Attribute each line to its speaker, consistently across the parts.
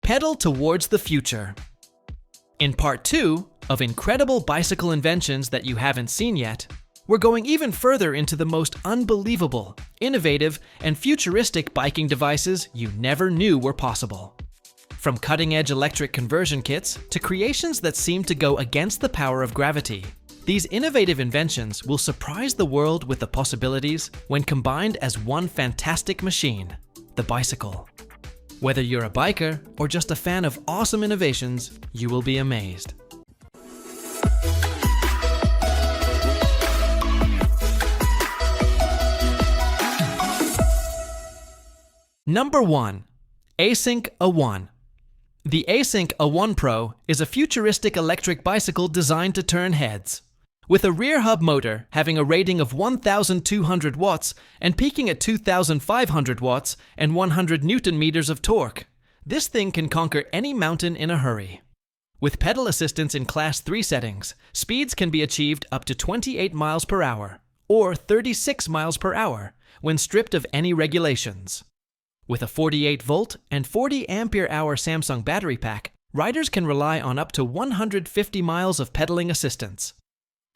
Speaker 1: Pedal towards the future. In part 2 of incredible bicycle inventions that you haven't seen yet, we're going even further into the most unbelievable, innovative, and futuristic biking devices you never knew were possible. From cutting-edge electric conversion kits to creations that seem to go against the power of gravity, these innovative inventions will surprise the world with the possibilities when combined as one fantastic machine, the bicycle. Whether you're a biker or just a fan of awesome innovations, you will be amazed. Number 1. Async A1. The Async A1 Pro is a futuristic electric bicycle designed to turn heads. With a rear hub motor having a rating of 1,200 watts and peaking at 2,500 watts and 100 Newton meters of torque, this thing can conquer any mountain in a hurry. With pedal assistance in Class 3 settings, speeds can be achieved up to 28 miles per hour or 36 miles per hour when stripped of any regulations. With a 48-volt and 40 ampere-hour Samsung battery pack, riders can rely on up to 150 miles of pedaling assistance.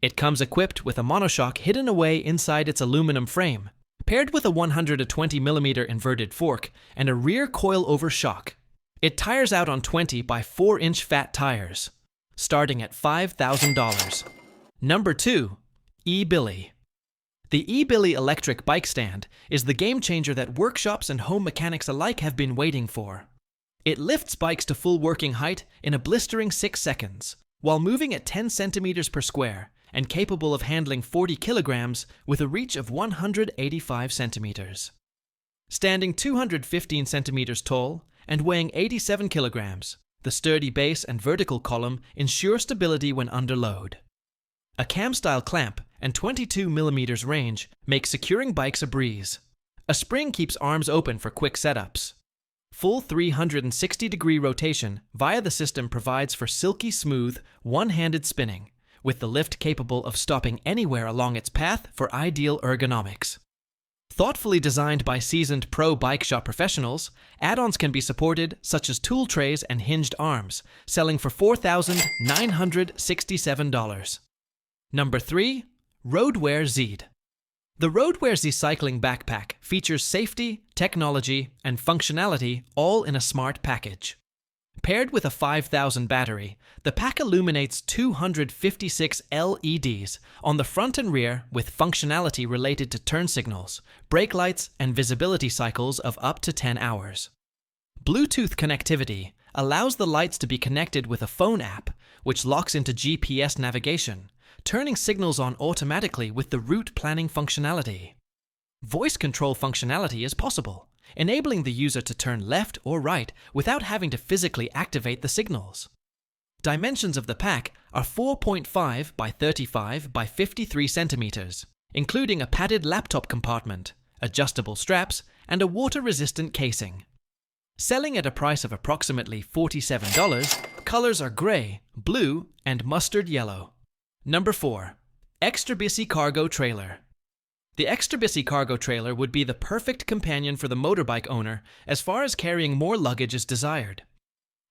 Speaker 1: It comes equipped with a monoshock hidden away inside its aluminum frame, paired with a 120mm inverted fork and a rear coil-over shock. It tires out on 20 by 4-inch fat tires, starting at $5,000. Number 2. Ebilly. The Ebilly electric bike stand is the game changer that workshops and home mechanics alike have been waiting for. It lifts bikes to full working height in a blistering 6 seconds, while moving at 10 centimeters per square and capable of handling 40 kilograms with a reach of 185 centimeters. Standing 215 centimeters tall and weighing 87 kilograms, the sturdy base and vertical column ensure stability when under load. A cam-style clamp and 22mm range make securing bikes a breeze. A spring keeps arms open for quick setups. Full 360-degree rotation via the system provides for silky smooth, one-handed spinning, with the lift capable of stopping anywhere along its path for ideal ergonomics. Thoughtfully designed by seasoned pro bike shop professionals, add-ons can be supported such as tool trays and hinged arms, selling for $4,967. Number 3. Roadwear Zed. The Roadwear Z cycling backpack features safety, technology, and functionality all in a smart package. Paired with a 5,000 battery, the pack illuminates 256 LEDs on the front and rear with functionality related to turn signals, brake lights, and visibility cycles of up to 10 hours. Bluetooth connectivity allows the lights to be connected with a phone app, which locks into GPS navigation, turning signals on automatically with the route planning functionality. Voice control functionality is possible, enabling the user to turn left or right without having to physically activate the signals. Dimensions of the pack are 4.5 by 35 by 53 centimeters, including a padded laptop compartment, adjustable straps, and a water-resistant casing. Selling at a price of approximately $47, colors are gray, blue, and mustard yellow. Number 4. ExtraBissy Cargo Trailer. The ExtraBissy cargo trailer would be the perfect companion for the motorbike owner as far as carrying more luggage is desired.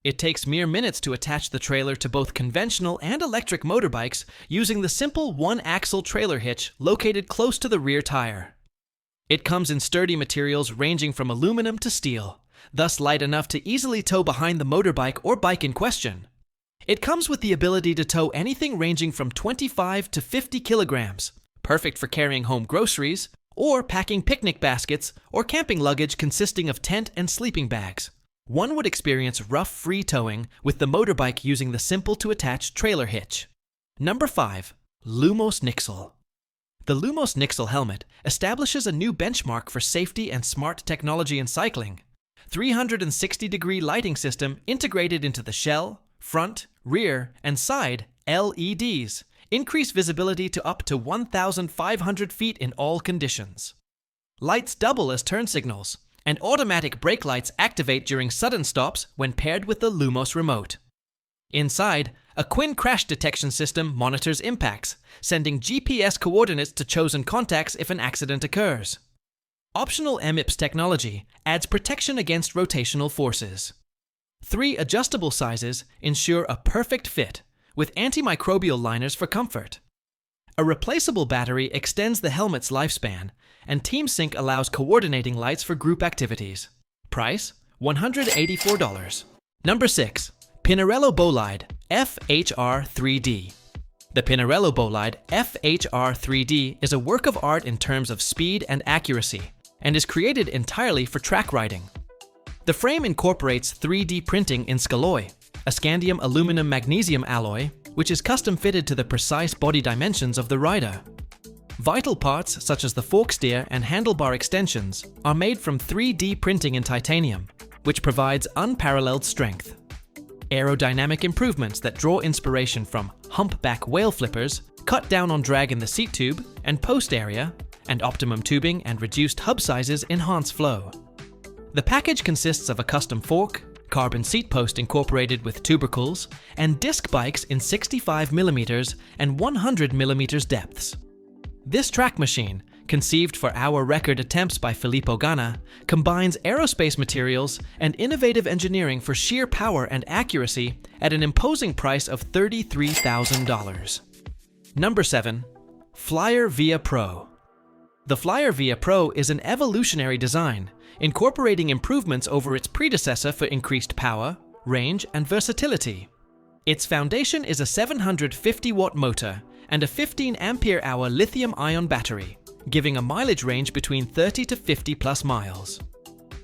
Speaker 1: It takes mere minutes to attach the trailer to both conventional and electric motorbikes using the simple one-axle trailer hitch located close to the rear tire. It comes in sturdy materials ranging from aluminum to steel, thus light enough to easily tow behind the motorbike or bike in question. It comes with the ability to tow anything ranging from 25 to 50 kilograms, perfect for carrying home groceries, or packing picnic baskets or camping luggage consisting of tent and sleeping bags. One would experience rough free towing with the motorbike using the simple-to-attach trailer hitch. Number 5. Lumos Nixl. The Lumos Nixl helmet establishes a new benchmark for safety and smart technology in cycling. 360-degree lighting system integrated into the shell, front, rear, and side LEDs increase visibility to up to 1,500 feet in all conditions. Lights double as turn signals, and automatic brake lights activate during sudden stops when paired with the Lumos remote. Inside, a Quinn crash detection system monitors impacts, sending GPS coordinates to chosen contacts if an accident occurs. Optional MIPS technology adds protection against rotational forces. 3 adjustable sizes ensure a perfect fit, with antimicrobial liners for comfort. A replaceable battery extends the helmet's lifespan, and TeamSync allows coordinating lights for group activities. Price: $184. Number 6. Pinarello Bolide FHR3D. The Pinarello Bolide FHR3D is a work of art in terms of speed and accuracy, and is created entirely for track riding. The frame incorporates 3D printing in Scalloy, a scandium aluminum magnesium alloy, which is custom fitted to the precise body dimensions of the rider. Vital parts such as the fork steer and handlebar extensions are made from 3D printing in titanium, which provides unparalleled strength. Aerodynamic improvements that draw inspiration from humpback whale flippers cut down on drag in the seat tube and post area, and optimum tubing and reduced hub sizes enhance flow. The package consists of a custom fork, carbon seat post incorporated with tubercles, and disc bikes in 65mm and 100mm depths. This track machine, conceived for hour record attempts by Filippo Ganna, combines aerospace materials and innovative engineering for sheer power and accuracy at an imposing price of $33,000. Number 7. Flyer Via Pro. The Flyer Via Pro is an evolutionary design, incorporating improvements over its predecessor for increased power, range, and versatility. Its foundation is a 750-watt motor and a 15 ampere-hour lithium-ion battery, giving a mileage range between 30 to 50 plus miles.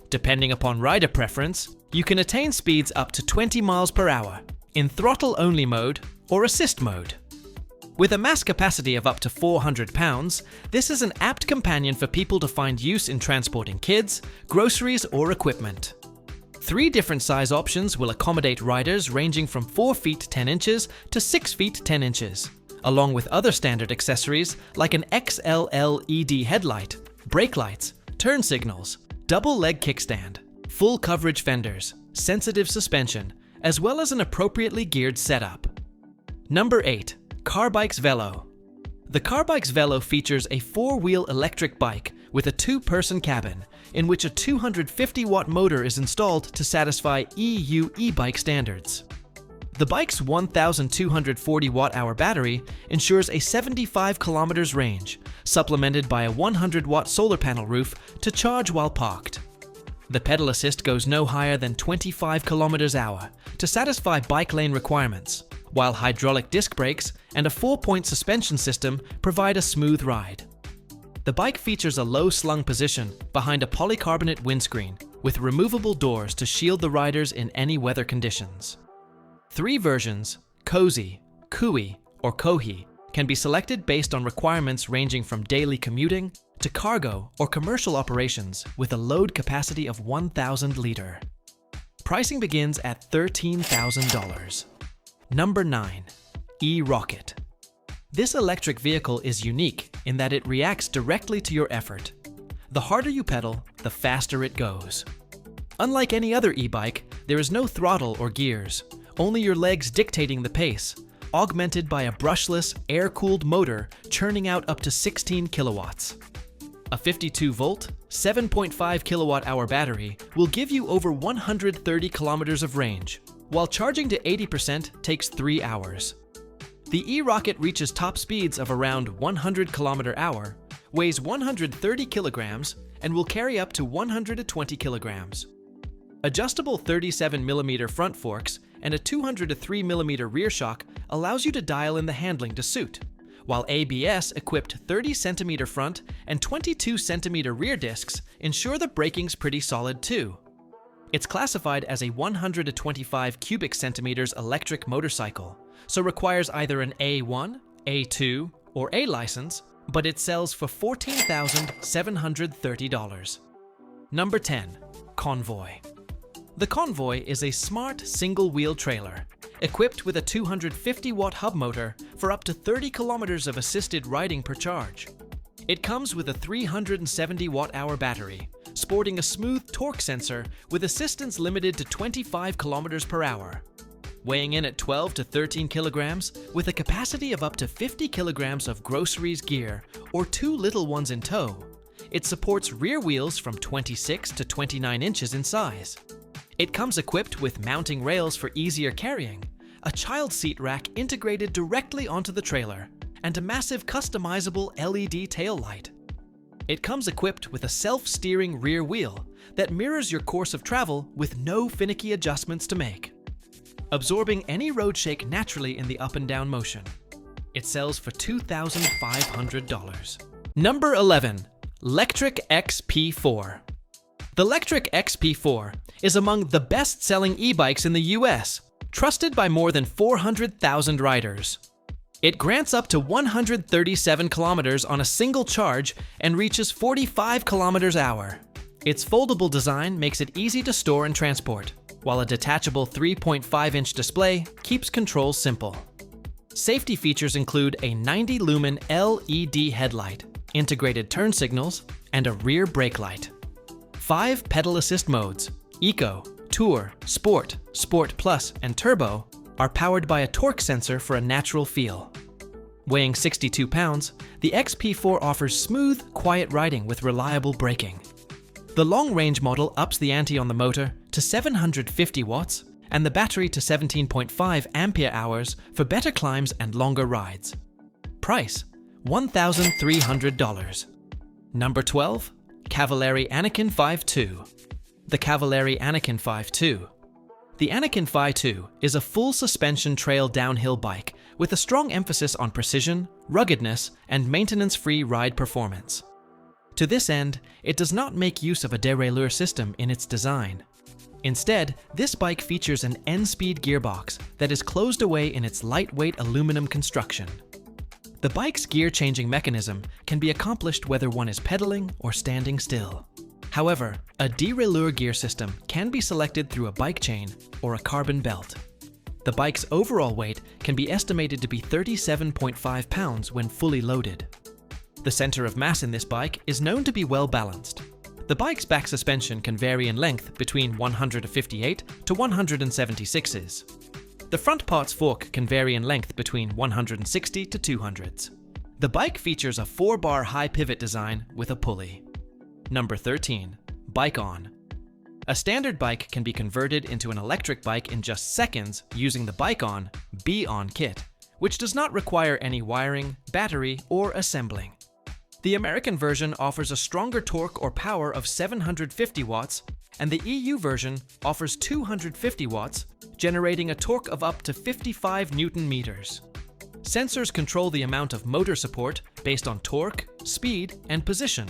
Speaker 1: Depending upon rider preference, you can attain speeds up to 20 miles per hour in throttle-only mode or assist mode. With a mass capacity of up to 400 pounds, this is an apt companion for people to find use in transporting kids, groceries, or equipment. 3 different size options will accommodate riders ranging from 4 feet 10 inches to 6 feet 10 inches, along with other standard accessories like an XL LED headlight, brake lights, turn signals, double leg kickstand, full coverage fenders, sensitive suspension, as well as an appropriately geared setup. Number 8. Carbikes Vel. The Carbikes Vel features a 4-wheel electric bike with a 2-person cabin, in which a 250-watt motor is installed to satisfy EU e-bike standards. The bike's 1,240 watt-hour battery ensures a 75 kilometers range, supplemented by a 100-watt solar panel roof to charge while parked. The pedal assist goes no higher than 25 km/h to satisfy bike lane requirements, while hydraulic disc brakes and a 4-point suspension system provide a smooth ride. The bike features a low slung position behind a polycarbonate windscreen with removable doors to shield the riders in any weather conditions. 3 versions, Cozy, Kui, or Kohi, can be selected based on requirements ranging from daily commuting to cargo or commercial operations with a load capacity of 1,000 liter. Pricing begins at $13,000. Number 9. E-Rocket. This electric vehicle is unique in that it reacts directly to your effort. The harder you pedal, the faster it goes. Unlike any other e-bike, there is no throttle or gears, only your legs dictating the pace, augmented by a brushless, air-cooled motor churning out up to 16 kilowatts. A 52-volt, 7.5 kilowatt-hour battery will give you over 130 kilometers of range, while charging to 80% takes 3 hours. The e-Rocket reaches top speeds of around 100 km/h, weighs 130 kilograms, and will carry up to 120 kilograms. Adjustable 37mm front forks and a 203mm rear shock allows you to dial in the handling to suit, while ABS-equipped 30cm front and 22cm rear discs ensure the braking's pretty solid too. It's classified as a 125 cubic centimeters electric motorcycle, so requires either an A1, A2, or A license, but it sells for $14,730. Number 10. Convoy. The Convoy is a smart single-wheel trailer, equipped with a 250-watt hub motor for up to 30 kilometers of assisted riding per charge. It comes with a 370 watt-hour battery, sporting a smooth torque sensor with assistance limited to 25 kilometers per hour. Weighing in at 12 to 13 kilograms, with a capacity of up to 50 kilograms of groceries gear or 2 little ones in tow, it supports rear wheels from 26 to 29 inches in size. It comes equipped with mounting rails for easier carrying, a child seat rack integrated directly onto the trailer, and a massive customizable LED tail light. It comes equipped with a self-steering rear wheel that mirrors your course of travel with no finicky adjustments to make, absorbing any road shake naturally in the up and down motion. It sells for $2,500. Number 11. Lectric XP4. The Lectric XP4 is among the best-selling e-bikes in the US, trusted by more than 400,000 riders. It grants up to 137 kilometers on a single charge and reaches 45 kilometers an hour. Its foldable design makes it easy to store and transport, while a detachable 3.5-inch display keeps control simple. Safety features include a 90-lumen LED headlight, integrated turn signals, and a rear brake light. 5 pedal assist modes, Eco, Tour, Sport, Sport Plus, and Turbo, are powered by a torque sensor for a natural feel. Weighing 62 pounds, the XP4 offers smooth, quiet riding with reliable braking. The long-range model ups the ante on the motor to 750 watts and the battery to 17.5 ampere hours for better climbs and longer rides. Price: $1,300. Number 12. Cavaleri Anakin 5.2. The Cavaleri Anakin 5.2. The Anakin 5.2 is a full suspension trail downhill bike with a strong emphasis on precision, ruggedness, and maintenance-free ride performance. To this end, it does not make use of a derailleur system in its design. Instead, this bike features an N-speed gearbox that is closed away in its lightweight aluminum construction. The bike's gear-changing mechanism can be accomplished whether one is pedaling or standing still. However, a derailleur gear system can be selected through a bike chain or a carbon belt. The bike's overall weight can be estimated to be 37.5 pounds when fully loaded. The center of mass in this bike is known to be well balanced. The bike's back suspension can vary in length between 158 to 176s. The front part's fork can vary in length between 160 to 200s. The bike features a 4-bar high pivot design with a pulley. Number 13. Bike On. A standard bike can be converted into an electric bike in just seconds using the Bike On Be On kit, which does not require any wiring, battery, or assembling. The American version offers a stronger torque or power of 750 watts, and the EU version offers 250 watts, generating a torque of up to 55 Newton meters. Sensors control the amount of motor support based on torque, speed, and position.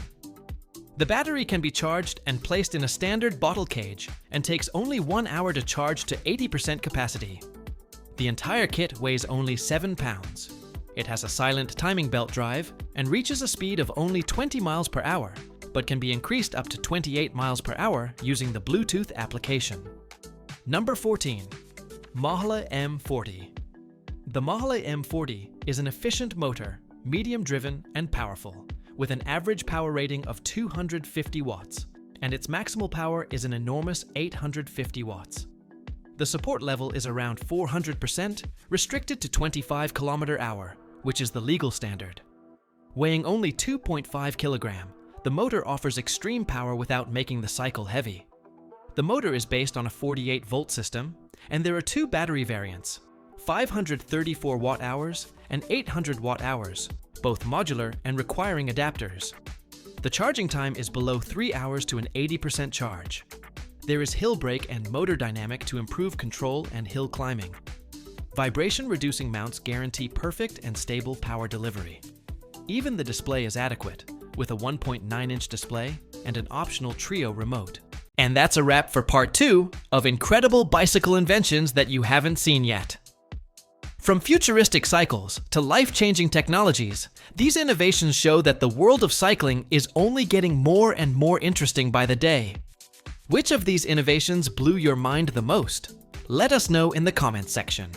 Speaker 1: The battery can be charged and placed in a standard bottle cage and takes only 1 hour to charge to 80% capacity. The entire kit weighs only 7 pounds. It has a silent timing belt drive and reaches a speed of only 20 miles per hour, but can be increased up to 28 miles per hour using the Bluetooth application. Number 14. Mahala M40. The Mahala M40 is an efficient motor, medium-driven and powerful, with an average power rating of 250 watts, and its maximal power is an enormous 850 watts. The support level is around 400%, restricted to 25 km/h, which is the legal standard. Weighing only 2.5 kg, the motor offers extreme power without making the cycle heavy. The motor is based on a 48-volt system, and there are 2 battery variants, 534 watt-hours and 800 watt-hours, both modular and requiring adapters. The charging time is below 3 hours to an 80% charge. There is hill brake and motor dynamic to improve control and hill climbing. Vibration-reducing mounts guarantee perfect and stable power delivery. Even the display is adequate, with a 1.9-inch display and an optional Trio remote. And that's a wrap for part 2 of incredible bicycle inventions that you haven't seen yet. From futuristic cycles to life-changing technologies, these innovations show that the world of cycling is only getting more and more interesting by the day. Which of these innovations blew your mind the most? Let us know in the comments section.